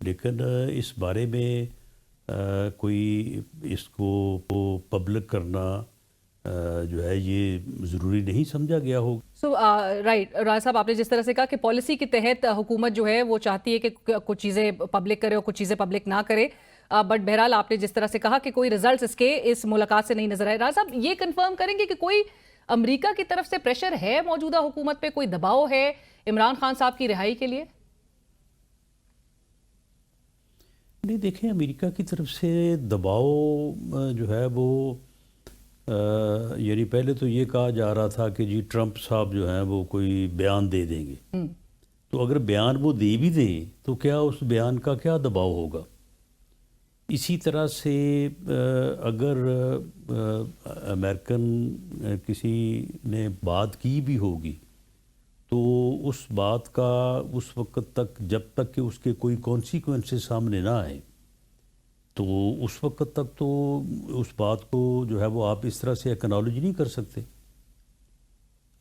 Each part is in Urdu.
لیکن اس بارے میں کوئی اس کو پبلک کرنا جو ہے یہ ضروری نہیں سمجھا گیا ہوگا. رائٹ رانا صاحب، آپ نے جس طرح سے کہا کہ پالیسی کے تحت حکومت جو ہے وہ چاہتی ہے کہ کچھ چیزیں پبلک کرے اور کچھ چیزیں پبلک نہ کرے، بٹ بہرحال آپ نے جس طرح سے کہا کہ کوئی ریزلٹس اس ملاقات سے نہیں نظر آئے. رانا صاحب، یہ کنفرم کریں گے کہ کوئی امریکہ کی طرف سے پریشر ہے موجودہ حکومت پہ، کوئی دباؤ ہے عمران خان صاحب کی رہائی کے لیے؟ نہیں، دیکھیں، امریکہ کی طرف سے دباؤ جو ہے وہ یعنی پہلے تو یہ کہا جا رہا تھا کہ جی ٹرمپ صاحب جو ہیں وہ کوئی بیان دے دیں گے. تو اگر بیان وہ دے بھی دیں تو کیا اس بیان کا کیا دباؤ ہوگا؟ اسی طرح سے اگر امریکن کسی نے بات کی بھی ہوگی تو اس بات کا اس وقت تک، جب تک کہ اس کے کوئی کانسیکوینسز سامنے نہ آئے، تو اس وقت تک تو اس بات کو جو ہے وہ آپ اس طرح سے ایکنالوج نہیں کر سکتے.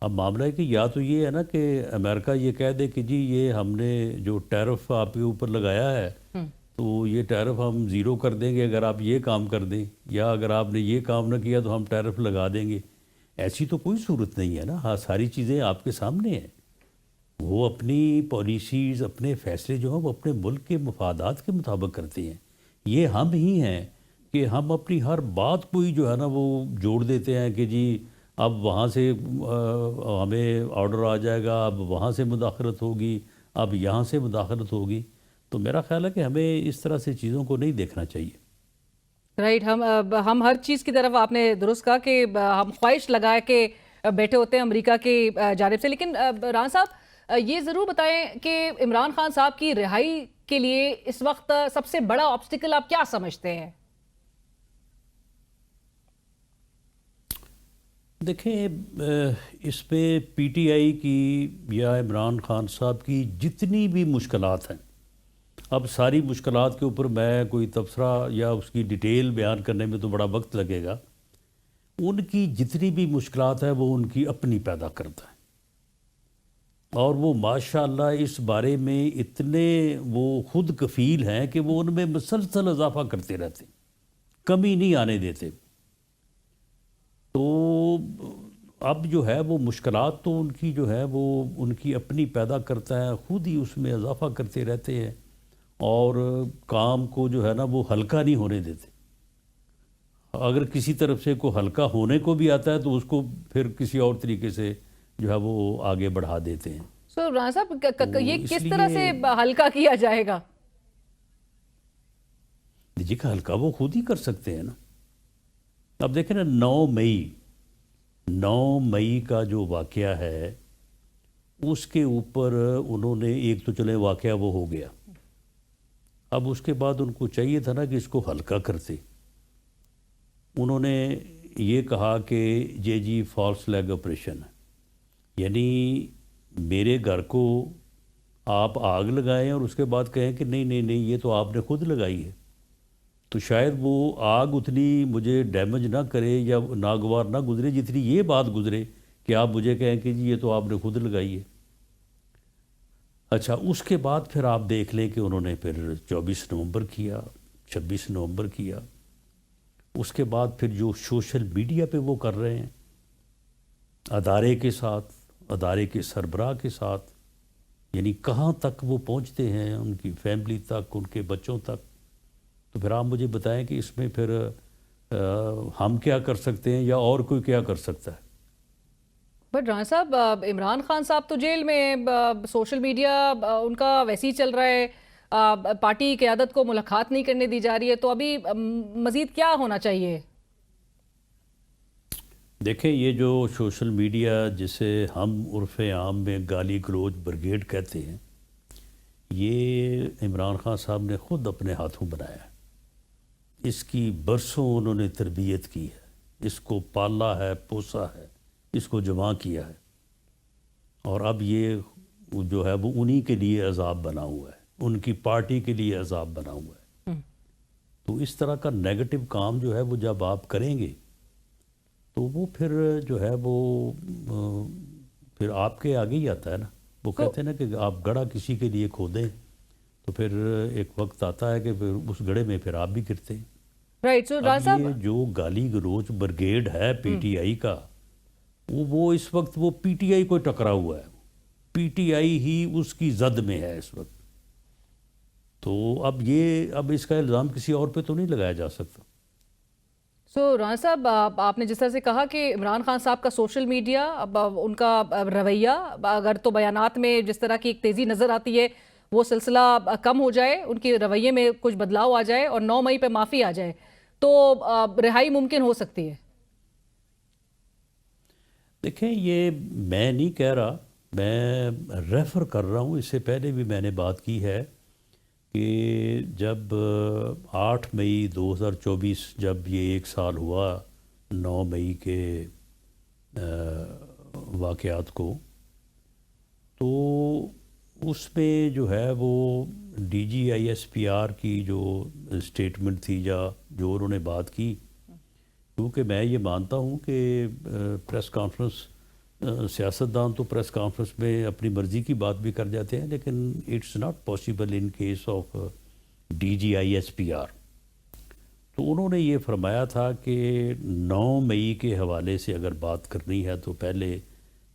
اب معاملہ ہے کہ یا تو یہ ہے نا کہ امریکہ یہ کہہ دے کہ جی یہ ہم نے جو ٹیرف آپ کے اوپر لگایا ہے تو یہ ٹیرف ہم زیرو کر دیں گے اگر آپ یہ کام کر دیں، یا اگر آپ نے یہ کام نہ کیا تو ہم ٹیرف لگا دیں گے. ایسی تو کوئی صورت نہیں ہے نا. ہاں، ساری چیزیں آپ کے سامنے ہیں. وہ اپنی پالیسیز، اپنے فیصلے جو ہیں وہ اپنے ملک کے مفادات کے مطابق کرتے ہیں. یہ ہم ہی ہیں کہ ہم اپنی ہر بات کو ہی جو ہے نا وہ جوڑ دیتے ہیں کہ جی اب وہاں سے ہمیں آرڈر آ جائے گا، اب وہاں سے مداخلت ہوگی، اب یہاں سے مداخلت ہوگی. تو میرا خیال ہے کہ ہمیں اس طرح سے چیزوں کو نہیں دیکھنا چاہیے. رائٹ، ہم ہر چیز کی طرف، آپ نے درست کہا کہ ہم خواہش لگائے کہ بیٹھے ہوتے ہیں امریکہ کی جانب سے. لیکن رانا صاحب یہ ضرور بتائیں کہ عمران خان صاحب کی رہائی کے لیے اس وقت سب سے بڑا آبسٹیکل آپ کیا سمجھتے ہیں؟ دیکھیں، اس میں پی ٹی آئی کی یا عمران خان صاحب کی جتنی بھی مشکلات ہیں، اب ساری مشکلات کے اوپر میں کوئی تبصرہ یا اس کی ڈیٹیل بیان کرنے میں تو بڑا وقت لگے گا. ان کی جتنی بھی مشکلات ہیں وہ ان کی اپنی پیدا کرتا ہے، اور وہ ماشاءاللہ اس بارے میں اتنے وہ خود کفیل ہیں کہ وہ ان میں مسلسل اضافہ کرتے رہتے، کمی نہیں آنے دیتے. تو اب جو ہے وہ مشکلات تو ان کی جو ہے وہ ان کی اپنی پیدا کرتا ہے، خود ہی اس میں اضافہ کرتے رہتے ہیں اور کام کو جو ہے نا وہ ہلکا نہیں ہونے دیتے. اگر کسی طرف سے کوئی ہلکا ہونے کو بھی آتا ہے تو اس کو پھر کسی اور طریقے سے جو ہے وہ آگے بڑھا دیتے ہیں. رانا صاحب، تو یہ اس کس طرح سے لیے ہلکا کیا جائے گا؟ دیجیے کہ ہلکا وہ خود ہی کر سکتے ہیں نا. اب دیکھیں نا، 9 مئی کا جو واقعہ ہے اس کے اوپر انہوں نے ایک تو چلے واقعہ وہ ہو گیا، اب اس کے بعد ان کو چاہیے تھا نا کہ اس کو ہلکا کرتے. انہوں نے یہ کہا کہ جی فالس لیگ آپریشن، یعنی میرے گھر کو آپ آگ لگائیں اور اس کے بعد کہیں کہ نہیں نہیں نہیں یہ تو آپ نے خود لگائی ہے. تو شاید وہ آگ اتنی مجھے ڈیمیج نہ کرے یا ناگوار نہ گزرے جتنی یہ بات گزرے کہ آپ مجھے کہیں کہ جی یہ تو آپ نے خود لگائی ہے. اچھا، اس کے بعد پھر آپ دیکھ لیں کہ انہوں نے پھر 24 نومبر کیا، 26 نومبر کیا. اس کے بعد پھر جو سوشل میڈیا پہ وہ کر رہے ہیں ادارے کے ساتھ، ادارے کے سربراہ کے ساتھ، یعنی کہاں تک وہ پہنچتے ہیں، ان کی فیملی تک، ان کے بچوں تک. تو پھر آپ مجھے بتائیں کہ اس میں پھر ہم کیا کر سکتے ہیں یا اور کوئی کیا کر سکتا ہے؟ بٹ رانا صاحب، عمران خان صاحب تو جیل میں، سوشل میڈیا ان کا ویسے ہی چل رہا ہے، پارٹی قیادت کو ملاقات نہیں کرنے دی جا رہی ہے، تو ابھی مزید کیا ہونا چاہیے؟ دیکھیں، یہ جو سوشل میڈیا جسے ہم عرف عام میں گالی گلوچ بریگیڈ کہتے ہیں، یہ عمران خان صاحب نے خود اپنے ہاتھوں بنایا ہے. اس کی برسوں انہوں نے تربیت کی ہے، اس کو پالا ہے، پوسا ہے، اس کو جمع کیا ہے، اور اب یہ جو ہے وہ انہی کے لیے عذاب بنا ہوا ہے، ان کی پارٹی کے لیے عذاب بنا ہوا ہے. تو اس طرح کا نیگیٹو کام جو ہے وہ جب آپ کریں گے تو وہ پھر جو ہے وہ پھر آپ کے آگے ہی آتا ہے نا. وہ کہتے ہیں نا کہ آپ گڑھا کسی کے لیے کھودیں تو پھر ایک وقت آتا ہے کہ پھر اس گڑھے میں پھر آپ بھی گرتے ہیں. رائٹ. سو رانا اب صاحب, یہ جو گالی گلوچ برگیڈ ہے پی ٹی آئی کا, وہ اس وقت وہ پی ٹی آئی کو ٹکرا ہوا ہے, پی ٹی آئی ہی اس کی زد میں ہے اس وقت. تو اب اس کا الزام کسی اور پہ تو نہیں لگایا جا سکتا. سو رانا صاحب, آپ نے جس طرح سے کہا کہ عمران خان صاحب کا سوشل میڈیا, اب ان کا رویہ, اگر تو بیانات میں جس طرح کی ایک تیزی نظر آتی ہے وہ سلسلہ کم ہو جائے, ان کے رویے میں کچھ بدلاؤ آ جائے اور 9 مئی پہ معافی آ جائے تو رہائی ممکن ہو سکتی ہے. دیکھیں, یہ میں نہیں کہہ رہا, میں ریفر کر رہا ہوں. اس سے پہلے بھی میں نے بات کی ہے کہ جب 8 مئی 2024 جب یہ 1 سال ہوا 9 مئی کے واقعات کو, تو اس میں جو ہے وہ D G I S P R کی جو اسٹیٹمنٹ تھی یا جو انہوں نے بات کی, کیونکہ میں یہ مانتا ہوں کہ پریس کانفرنس, سیاستدان تو پریس کانفرنس میں اپنی مرضی کی بات بھی کر جاتے ہیں, لیکن it's not possible in case of D G I S P R. تو انہوں نے یہ فرمایا تھا کہ 9 مئی کے حوالے سے اگر بات کرنی ہے تو پہلے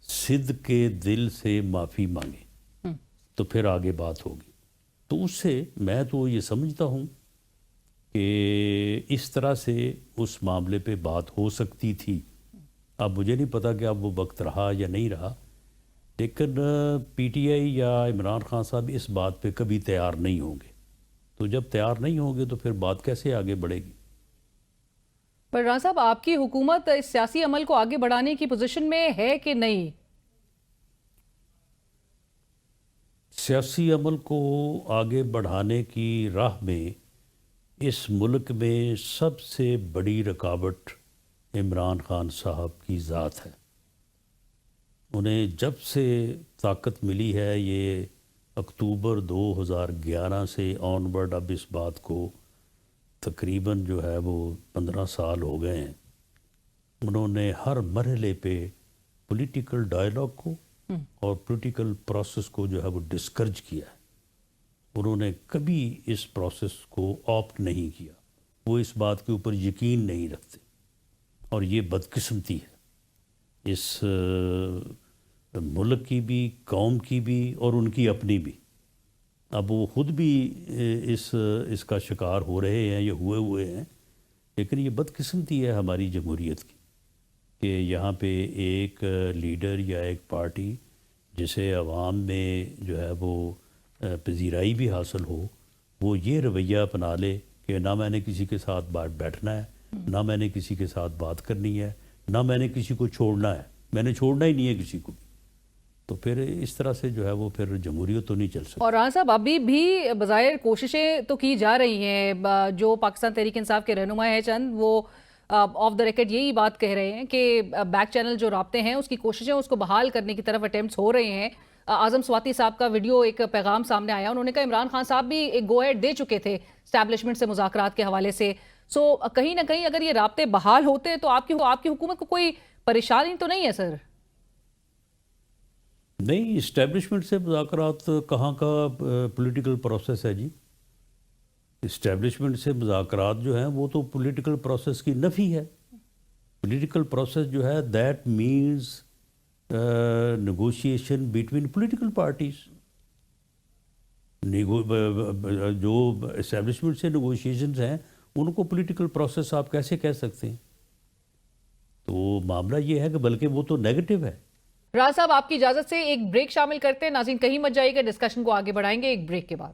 صدق کے دل سے معافی مانگیں تو پھر آگے بات ہوگی. تو اس سے میں تو یہ سمجھتا ہوں کہ اس طرح سے اس معاملے پہ بات ہو سکتی تھی. اب مجھے نہیں پتا کہ اب وہ وقت رہا یا نہیں رہا, لیکن پی ٹی آئی یا عمران خان صاحب اس بات پہ کبھی تیار نہیں ہوں گے. تو جب تیار نہیں ہوں گے تو پھر بات کیسے آگے بڑھے گی؟ پر رانا صاحب, آپ کی حکومت اس سیاسی عمل کو آگے بڑھانے کی پوزیشن میں ہے کہ نہیں؟ سیاسی عمل کو آگے بڑھانے کی راہ میں اس ملک میں سب سے بڑی رکاوٹ عمران خان صاحب کی ذات ہے. انہیں جب سے طاقت ملی ہے, یہ اکتوبر 2011 سے آن ورڈ, اب اس بات کو تقریباً جو ہے وہ 15 سال ہو گئے ہیں, انہوں نے ہر مرحلے پہ پولیٹیکل ڈائلاگ کو اور پولیٹیکل پروسیس کو جو ہے وہ ڈسکرج کیا ہے. انہوں نے کبھی اس پروسیس کو آپٹ نہیں کیا, وہ اس بات کے اوپر یقین نہیں رکھتے, اور یہ بدقسمتی ہے اس ملک کی بھی, قوم کی بھی, اور ان کی اپنی بھی. اب وہ خود بھی اس کا شکار ہو رہے ہیں یا ہوئے ہیں, لیکن یہ بدقسمتی ہے ہماری جمہوریت کی کہ یہاں پہ ایک لیڈر یا ایک پارٹی جسے عوام میں جو ہے وہ پذیرائی بھی حاصل ہو, وہ یہ رویہ اپنا لے کہ نہ میں نے کسی کے ساتھ بیٹھنا ہے, نہ میں نے کسی کے ساتھ بات کرنی ہے, نہ میں نے کسی کو چھوڑنا ہے, میں نے چھوڑنا ہی نہیں ہے کسی کو. تو پھر اس طرح سے جو ہے وہ پھر جمہوریت تو نہیں چل سکتی. اور رانا صاحب, ابھی بھی بظاہر کوششیں تو کی جا رہی ہیں, جو پاکستان تحریک انصاف کے رہنما ہیں چند, وہ آف دا ریکارڈ یہی بات کہہ رہے ہیں کہ بیک چینل جو رابطے ہیں اس کی کوششیں اس کو بحال کرنے کی طرف اٹیمپٹس ہو رہے ہیں. اعظم سواتی صاحب کا ویڈیو ایک پیغام سامنے آیا, انہوں نے کہا عمران خان صاحب بھی ایک گو ہیڈ دے چکے تھے اسٹیبلشمنٹ سے مذاکرات کے حوالے سے. سو کہیں نہ کہیں اگر یہ رابطے بحال ہوتے تو آپ کی حکومت کو کوئی پریشانی تو نہیں ہے سر؟ نہیں, اسٹیبلشمنٹ سے مذاکرات کہاں کا پولیٹیکل پروسیس ہے جی؟ اسٹیبلشمنٹ سے مذاکرات جو ہیں وہ تو پولیٹیکل پروسیس کی نفی ہے. پولیٹیکل پروسیس جو ہے that means negotiation between political parties. جو اسٹیبلشمنٹ سے نیگوشیشنز ہیں ان کو پولیٹیکل پروسیس آپ کیسے کہہ سکتے ہیں؟ تو معاملہ یہ ہے کہ بلکہ وہ تو نیگیٹو ہے. راز صاحب, آپ کی اجازت سے ایک بریک شامل کرتے ہیں. ناظرین کہیں مت جائیے گا, ڈسکشن کو آگے بڑھائیں گے ایک بریک کے بعد.